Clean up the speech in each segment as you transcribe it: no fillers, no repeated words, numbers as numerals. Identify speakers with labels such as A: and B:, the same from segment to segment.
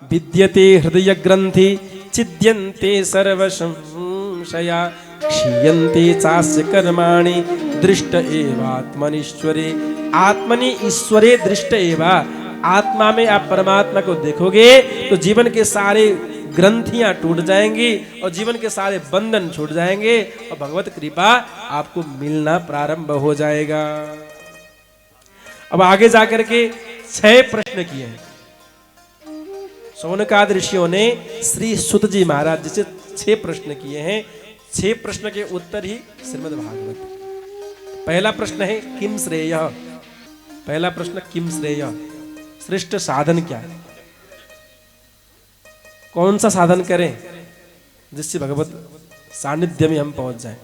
A: विद्यते हृदय ग्रंथि छिद्यन्ते सर्व संशया क्षीयन्ते चास्य कर्माणि दृष्ट एवात्मनीश्वरे। आत्मनि ईश्वरे दृष्ट एवा, आत्मा में आप परमात्मा को देखोगे तो जीवन के सारे ग्रंथियां टूट जाएंगी और जीवन के सारे बंधन छूट जाएंगे और भगवत कृपा आपको मिलना प्रारंभ हो जाएगा। अब आगे जाकर के 6 प्रश्न किए हैं शौनकादि ऋषियों ने श्री सुत जी महाराज जी से 6 प्रश्न किए हैं। 6 प्रश्न के उत्तर ही श्रीमद् भागवत। पहला प्रश्न है किम श्रेय। पहला प्रश्न किम श्रेय, श्रेष्ठ साधन क्या है, कौन सा साधन करें जिससे भगवत सानिध्य में हम पहुंच जाएं।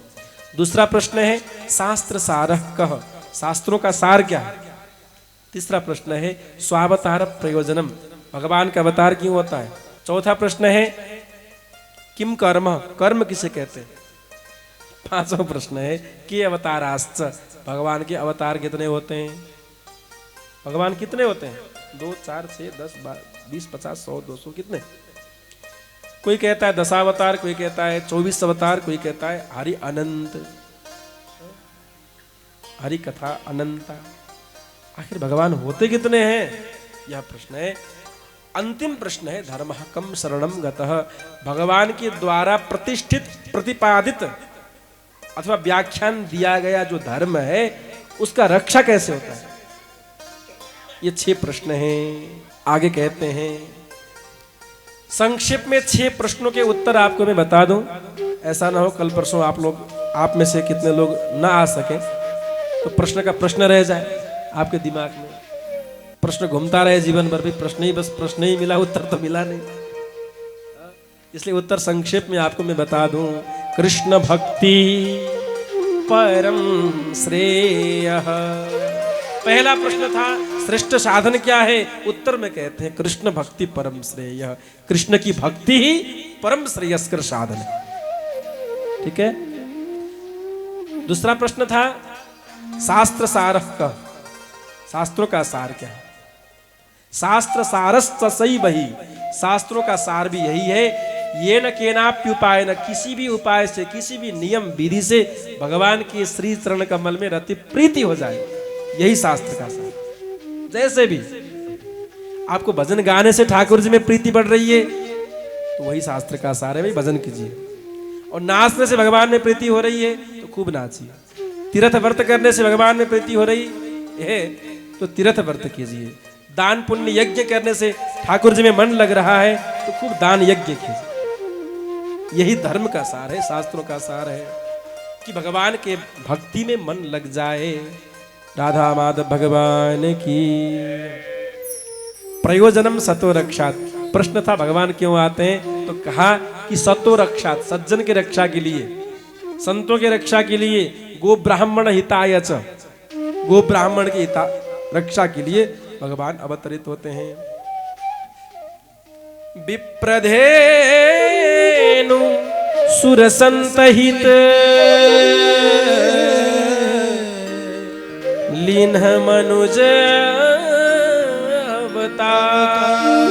A: दूसरा प्रश्न है शास्त्र सारः कह, शास्त्रों का सार क्या है। तीसरा प्रश्न है स्वावतार प्रयोजनम, भगवान का अवतार क्यों होता है। चौथा प्रश्न है किम कर्म, कर्म किसे कहते हैं। पांचवा प्रश्न है कि अवताराश्च, भगवान के अवतार कितने होते हैं। भगवान कितने होते हैं, 2 4 6 10 20 50 100 200 कितने। कोई कहता है 10 अवतार, कोई कहता है 24 अवतार, कोई कहता है हरि अनंत, हरि कथा अनंता। आखिर भगवान होते कितने हैं, यह प्रश्न है। अंतिम प्रश्न है धर्म कम शरणम गतः, भगवान के द्वारा प्रतिष्ठित प्रतिपादित अथवा व्याख्यान दिया गया जो धर्म है उसका रक्षा कैसे होता है। ये 6 प्रश्न हैं। आगे कहते हैं संक्षेप में 6 प्रश्नों के उत्तर आपको मैं बता दूं, ऐसा ना हो कल परसों आप में से कितने लोग ना आ सके तो प्रश्न का प्रश्न रह जाए आपके दिमाग में, प्रश्न घूमता रहे जीवन भर भी प्रश्न ही, बस प्रश्न ही मिला, उत्तर तो मिला नहीं। इसलिए उत्तर संक्षेप में आपको मैं बता दूं। कृष्ण भक्ति परम श्रेयः, पहला प्रश्न था श्रेष्ठ साधन क्या है, उत्तर में कहते हैं कृष्ण भक्ति परम श्रेयः, कृष्ण की भक्ति ही परम श्रेयस्कर साधन है। ठीक है। दूसरा प्रश्न था शास्त्र सारः का, शास्त्रों का सार क्या है। शास्त्र सारश्च सैवहि, शास्त्रों का सार भी यही है। ये न केनाप्युपाय न, किसी भी उपाय से किसी भी नियम विधि से भगवान के श्री चरण कमल में रति प्रीति हो जाए, यही शास्त्र का सार। जैसे भी आपको भजन गाने से ठाकुर जी में प्रीति बढ़ रही है तो वही शास्त्र का सार है, भाई भजन कीजिए। और नाचने से भगवान में प्रीति हो रही है तो खूब नाचिए। तीर्थ व्रत करने से भगवान में प्रीति हो रही है तो तीर्थ व्रत कीजिए। दान पुण्य यज्ञ करने से ठाकुर जी में मन लग रहा है तो खूब दान यज्ञ कीजिए। यही धर्म का सार है, शास्त्रों का सार है कि भगवान के भक्ति में मन लग जाए। राधा माधव भगवान की। प्रयोजनम सतो रक्षात, प्रश्न था भगवान क्यों आते हैं तो कहा कि सतो रक्षात, सज्जन की रक्षा के लिए, संतों की रक्षा के लिए, गो ब्राह्मण हिताय च, गो ब्राह्मण की रक्षा के लिए भगवान अवतरित होते हैं। विप्रधेनु सुरसंतहित लीन मनुज अवतार,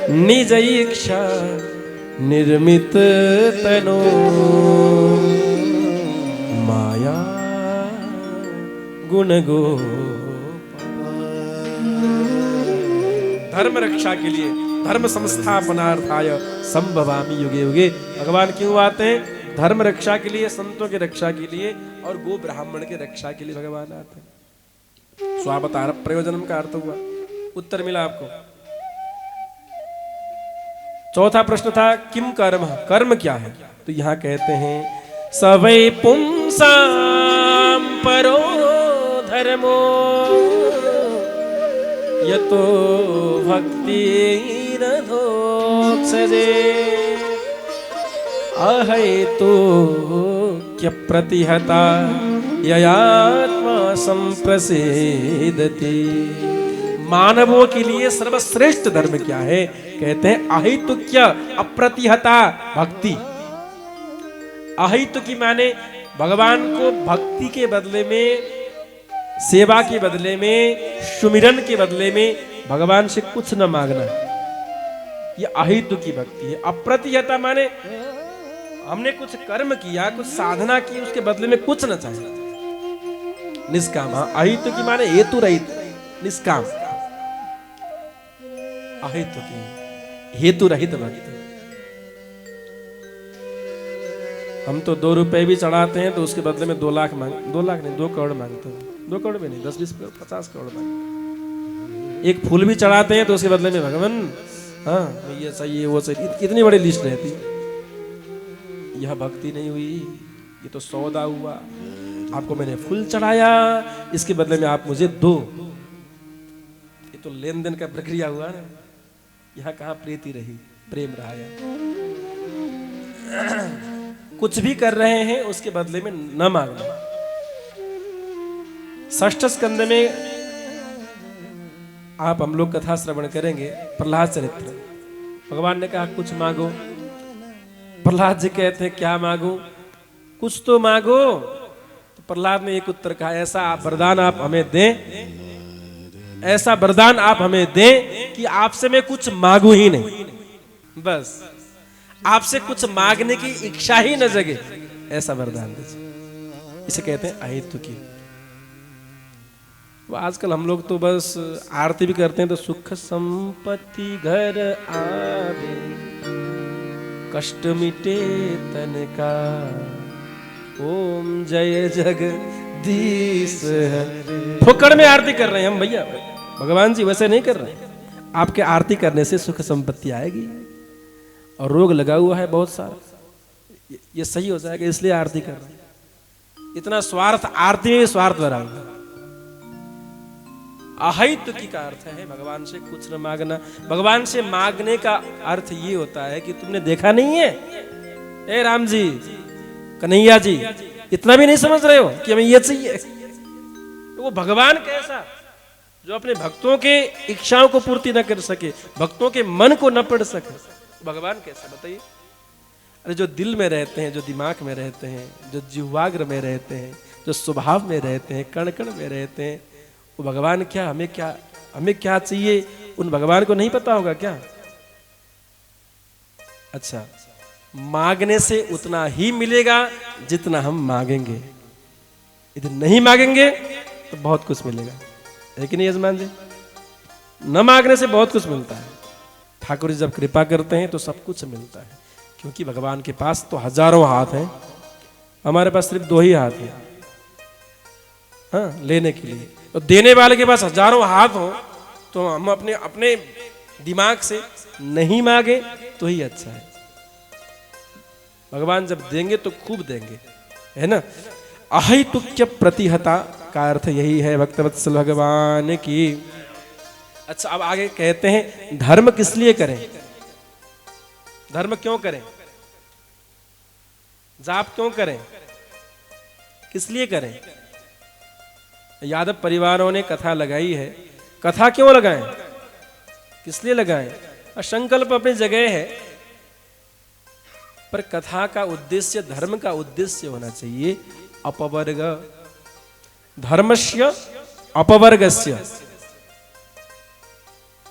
A: निज इच्छा निर्मित तनो माया गुण गो। धर्म रक्षा के लिए, धर्म संस्थापनार्थाय संभवामि युगे युगे, भगवान क्यों आते हैं, धर्म रक्षा के लिए, संतों की रक्षा के लिए और गो ब्राह्मण की रक्षा के लिए भगवान आते हैं। स्वावतार प्रयोजनम का अर्थ हुआ, उत्तर मिला आपको। चौथा प्रश्न था किम कर्म, कर्म क्या है, तो यहां कहते हैं सवै पुंसाम परो धर्मो यतो भक्ति रधोक्षजे अहेतु क्य प्रतिहता ययात्मा संप्रसेदति। मानवों के लिए सर्वश्रेष्ठ धर्म क्या है, कहते हैं अहेतुक्य अप्रतिहता भक्ति। अहेतु की माने भगवान को भक्ति के बदले में, सेवा के बदले में, सुमिरन के बदले में भगवान से कुछ न मांगना, ये अहितु की भक्ति है। अप्रतिहता माने हमने कुछ कर्म किया, कुछ साधना की, उसके बदले में कुछ न चाहिए। निष्काम। हाँ, अहितु की माने हेतु रहित, निष्काम। अहितु की हेतु रहित भक्ति। हम तो 2 रुपए भी चढ़ाते हैं तो उसके बदले में 2 लाख मांग, 2 लाख नहीं 2 करोड़ मांगते हैं। 2 करोड़ भी नहीं, 10, 20, 50 करोड़ मांगते। एक फूल भी चढ़ाते हैं तो उसके बदले में भगवान, हाँ ये सही है, वो सही, इतनी बड़ी लिस्ट रहती। यह भक्ति नहीं हुई, ये तो सौदा हुआ। आपको मैंने फूल चढ़ाया, इसके बदले में आप मुझे दो। ये तो लेन देन का प्रक्रिया हुआ ना। यहाँ कहाँ प्रीति रही, प्रेम रहा। कुछ भी कर रहे हैं उसके बदले में न मांगना। षष्ठ स्कंद में आप हम लोग कथा श्रवण करेंगे प्रहलाद चरित्र। भगवान ने कहा कुछ मांगो। प्रहलाद जी कहते हैं क्या मांगो, कुछ तो मांगो। तो प्रहलाद ने एक उत्तर कहा, ऐसा वरदान आप हमें दें, ऐसा वरदान आप हमें दें कि आपसे मैं कुछ मांगू ही नहीं, बस आपसे कुछ मांगने की इच्छा ही न जगे, ऐसा वरदान दीजिए। इसे कहते हैं अहितु की। वो आजकल हम लोग तो बस आरती भी करते हैं तो सुख संपत्ति घर आवे, कष्ट मिटे तन का, ओम जय जगदीश हरे। फुकड़ में आरती कर रहे हैं हम भैया। भगवान जी वैसे नहीं कर रहे हैं। आपके आरती करने से सुख संपत्ति आएगी और रोग लगा हुआ है बहुत सारा, ये सही हो जाएगा, इसलिए आरती कर रहे हैं। इतना स्वार्थ, आरती में स्वार्थ भरा हुआ। अहितु की का अर्थ है भगवान से कुछ न मांगना। भगवान से मांगने का अर्थ ये होता है कि तुमने देखा नहीं है, ए राम जी, कन्हैया जी, इतना भी नहीं समझ रहे हो कि हमें ये चाहिए। तो वो भगवान कैसा, जो अपने भक्तों के इच्छाओं को पूर्ति न कर सके, भक्तों के मन को न पढ़ सके, भगवान कैसा बताइए। अरे जो दिल में रहते हैं, जो दिमाग में रहते हैं, जो जिह्वाग्र में रहते हैं, जो स्वभाव में रहते हैं, कण कण में रहते हैं, वो भगवान क्या, हमें क्या चाहिए, उन भगवान को नहीं पता होगा क्या? अच्छा, मांगने से उतना ही मिलेगा जितना हम मांगेंगे। यदि नहीं मांगेंगे तो बहुत कुछ मिलेगा, है कि नहीं यजमान जी? न मांगने से बहुत कुछ मिलता है। ठाकुर जी जब कृपा करते हैं तो सब कुछ मिलता है, क्योंकि भगवान के पास तो हजारों हाथ हैं, हमारे पास सिर्फ 2 ही हाथ हैं, हाँ, लेने के लिए। तो देने वाले के पास हजारों हाथ हो तो हम अपने दिमाग से नहीं मांगे तो ही अच्छा है। भगवान जब देंगे तो खूब देंगे, है ना। अहितुक्य प्रतिहता का अर्थ यही है भक्तवत्सल भगवान की। अच्छा, अब आगे कहते हैं धर्म किस लिए करें, धर्म क्यों करें, जाप क्यों करें, किस लिए करें? यादव परिवारों ने कथा लगाई है। कथा क्यों लगाएं, किस लिए लगाएं? संकल्प अपनी जगह है, पर कथा का उद्देश्य, धर्म का उद्देश्य होना चाहिए अपवर्ग, धर्मस्य अपवर्गस्य।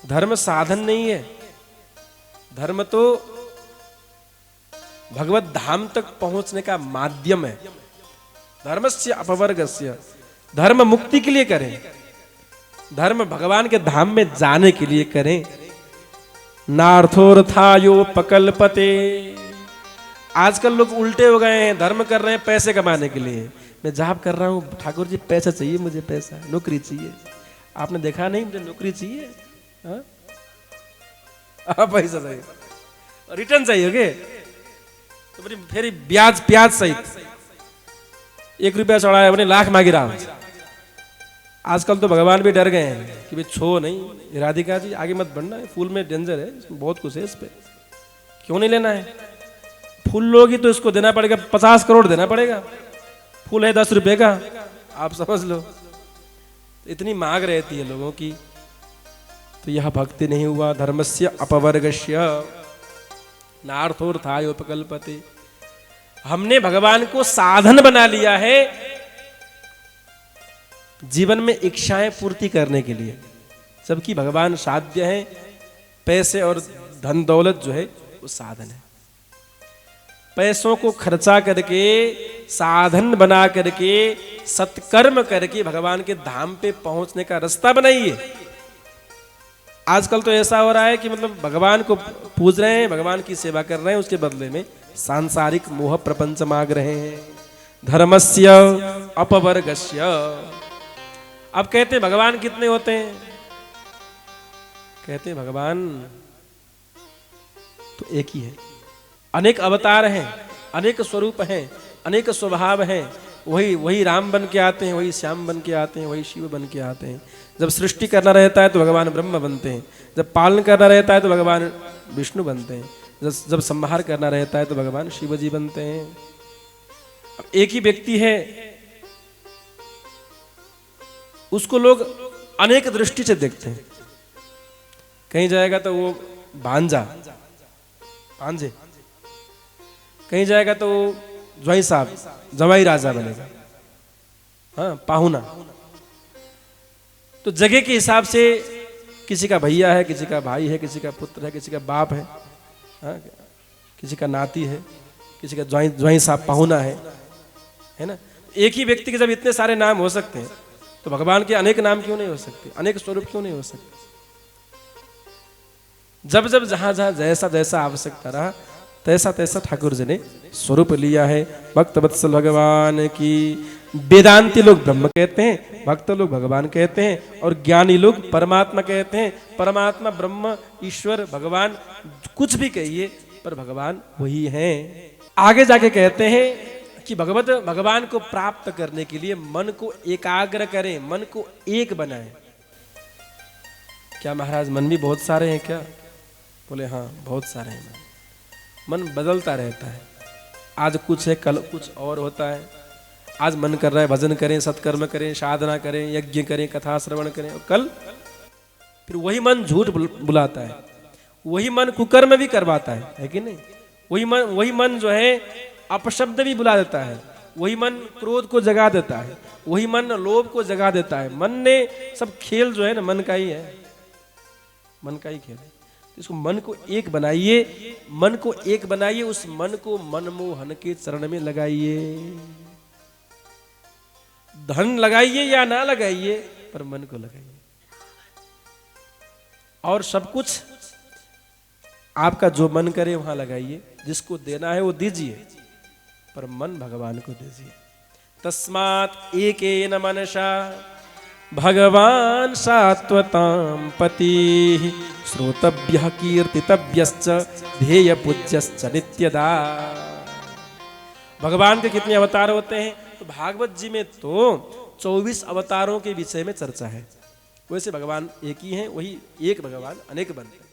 A: धर्म साधन नहीं है, धर्म तो भगवत धाम तक पहुंचने का माध्यम है। धर्मस्य अपवर्गस्य, धर्म मुक्ति के लिए करें, धर्म भगवान के धाम में जाने के लिए करें। नार्थोर्थायोपकल्पते। आजकल लोग उल्टे हो गए हैं, धर्म कर रहे हैं पैसे कमाने के लिए। मैं जाप कर रहा हूँ, ठाकुर जी पैसा चाहिए, मुझे पैसा, नौकरी चाहिए। आपने देखा नहीं, मुझे नौकरी चाहिए, हाँ? पैसा चाहिए, रिटर्न चाहिए के तो फिर ब्याज सहित 1 रुपया चढ़ाया, अपने लाख मांगी रहा। आजकल तो भगवान भी डर गए हैं कि भाई छो नहीं, राधिका जी आगे मत बढ़ना है, फूल में डेंजर है, बहुत कुछ है इस पे, क्यों नहीं लेना है? फूल लोगी तो इसको देना पड़ेगा, 50 करोड़ देना पड़ेगा। फूल है 10 रुपए का, आप समझ लो। इतनी मांग रहती है लोगों की, तो यह भक्ति नहीं हुआ। धर्मस्य अपवर्गस्य नार्थोर्थायोपकल्पते। हमने भगवान को साधन बना लिया है जीवन में इच्छाएं पूर्ति करने के लिए। जबकि भगवान साध्य है, पैसे और धन दौलत जो है वो साधन है। पैसों को खर्चा करके, साधन बना करके, सत्कर्म करके भगवान के धाम पे पहुंचने का रास्ता बनाइए। आजकल तो ऐसा हो रहा है कि मतलब भगवान को पूज रहे हैं, भगवान की सेवा कर रहे हैं, उसके बदले में सांसारिक मोह प्रपंच मांग रहे हैं। धर्मस्य अपवर्गस्य। अब कहते हैं भगवान कितने होते हैं? कहते हैं भगवान तो एक ही है। अनेक अवतार हैं, अनेक स्वरूप हैं, अनेक स्वभाव हैं। वही राम बन के आते हैं, वही श्याम बन के आते हैं, वही शिव बन के आते हैं। जब सृष्टि करना रहता है तो भगवान ब्रह्म बनते हैं, जब पालन करना रहता है तो भगवान विष्णु बनते हैं, जब संहार करना रहता है तो भगवान शिव जी बनते हैं। अब एक ही व्यक्ति है, उसको लोग अनेक दृष्टि से देखते हैं। कहीं जाएगा तो वो भांजा भांजे, कहीं जाएगा तो ज्वाई साहब जवाई राजा बनेगा, हाँ पाहुना। तो जगह के हिसाब से किसी का भैया है, किसी का भाई है, किसी का पुत्र है, किसी का बाप है, हाँ किसी का नाती है, किसी का ज्वाई साहब पाहुना है ना। एक ही व्यक्ति के जब इतने सारे नाम हो सकते हैं तो भगवान के अनेक नाम क्यों नहीं हो सकते, अनेक स्वरूप क्यों नहीं हो सकते? जब जब जहां जहां जैसा जैसा आवश्यकता रहा तैसा तैसा ठाकुर जी ने स्वरूप लिया है। भक्त वत्सल भगवान की। वेदांती लोग ब्रह्म कहते हैं, भक्त लोग भगवान कहते हैं, और ज्ञानी लोग परमात्मा कहते हैं। परमात्मा, ब्रह्म, ईश्वर, भगवान कुछ भी कहिए पर भगवान वही हैं। आगे जाके कहते हैं कि भगवान को प्राप्त करने के लिए मन को एकाग्र करें, मन को एक बनाएं। क्या महाराज मन भी बहुत सारे हैं क्या? बोले हाँ बहुत सारे हैं। मन बदलता रहता है, आज कुछ है कल कुछ और होता है। आज मन कर रहा है भजन करें, सत्कर्म करें, साधना करें, यज्ञ करें, कथा श्रवण करें, और कल फिर वही मन झूठ बुलाता है, वही मन कुकर्म भी करवाता है कि नहीं? वही मन जो है अपशब्द भी बुला देता है, वही मन क्रोध को जगा देता है, वही मन लोभ को जगा देता है। मन ने सब खेल जो है ना मन का ही है, मन का ही खेल है। इसको मन को एक बनाइए, मन को एक बनाइए, उस मन को मनमोहन के चरण में लगाइए। धन लगाइए या ना लगाइए पर मन को लगाइए। और सब कुछ आपका जो मन करे वहां लगाइए, जिसको देना है वो दीजिए, पर मन भगवान को दीजिए। तस्मात् एकेन मनसा भगवान सात्वतां पति श्रोतव्यः कीर्तितव्यश्च ध्येय पूज्यश्च नित्यदा। भगवान के कितने अवतार होते हैं? तो भागवत जी में तो 24 अवतारों के विषय में चर्चा है। वैसे भगवान एक ही हैं, वही एक भगवान अनेक बनते हैं।